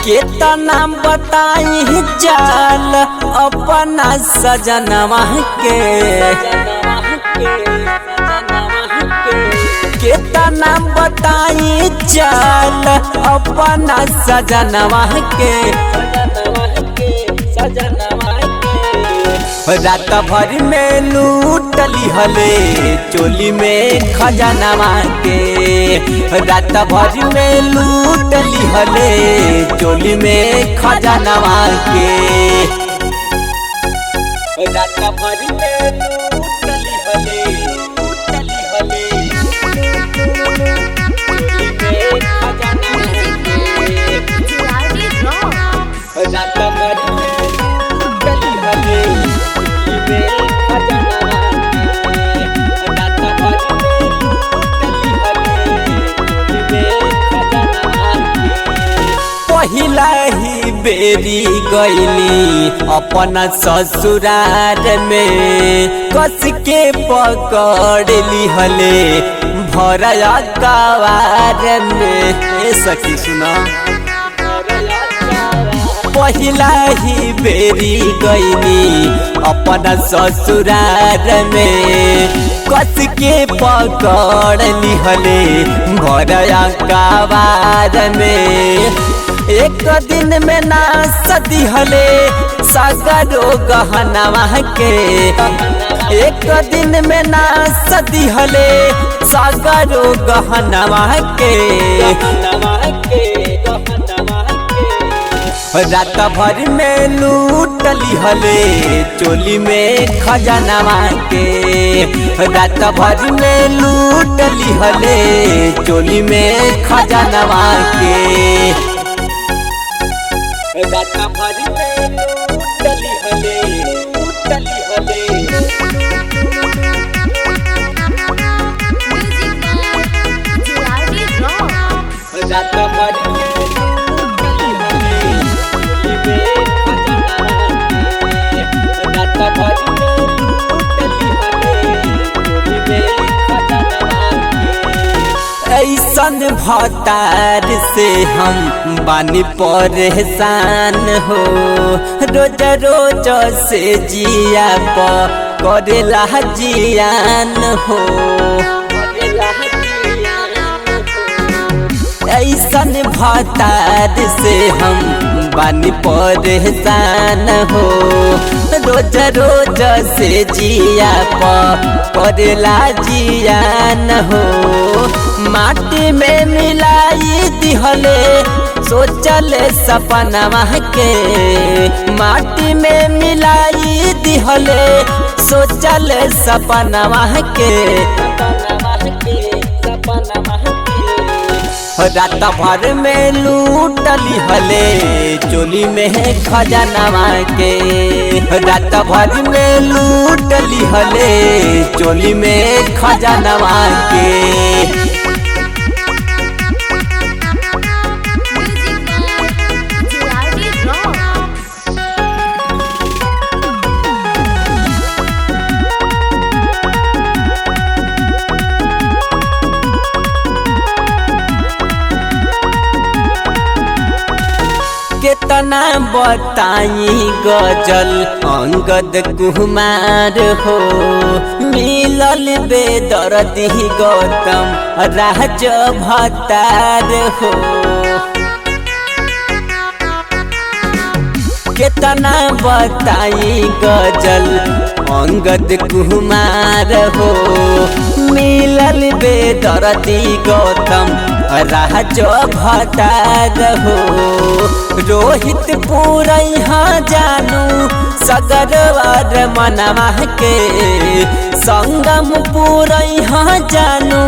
केतना बताई जाल अपना सजनवा के, केतना बताई जाल अपना सजनवा के, रात भर में लूटली हले चोली में खजनवा के, रात भर में लूटली हले चोली में खजनवा के, रात भर में लूटली हले चोली में खजनवा के, रात भर पहिला ही बेरी गईली अपना ससुरार में, कस के पकड़ ली हले भरया कवार में। सखी सुना, पहिला ही बेरी गईली अपना ससुरार में, कस के पकड़ ली हले भरया कवार में। एक दिन में ना सदी हले सागरो गहनवा के, एक दिन में ना सदी हले सागरो गहनवा के, रात भर में लूटली हले चोली में खजनवा के, रात भर में लूटली हले चोली में खजनवा के, रात भर में लूटली हले रात भर ऐसन भतार से हम बानी परेशान हो, रोज रोज से जिया करेला जियान हो, ऐसन भतार से हम बानी परेशान हो, रोज रोज से जिया करेला जियान हो। माटी में मिलाई दिहले सोचल सपनवा के, माटी में मिलाई दिहले सोचल सपनवा के, रात भर में लूटली हले चोली में खजनवा के, रात भर में लूटली हले चोली में खजनवा के। केतना बताई गजल अंगद कुमार हो, मिलल बेदर्दी गौतम राज भतार हो, केतना बताई गजल अंगद कुमार हो, मिलल बेदर्दी गौतम राज भतार हो। रोहित पूरैहा जानू सगरवार मनवा के, संगम पूरैहा जानू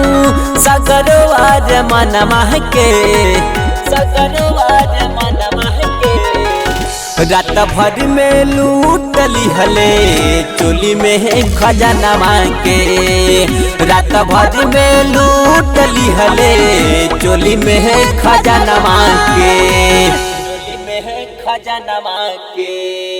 सगरवार मनवा के, सगरवार मनवा के, रात भर में लूटली हले चोली में खजनवा के, रात भर में लूटली हले चोली में है खजानवा के, चोली में है खजानवा के।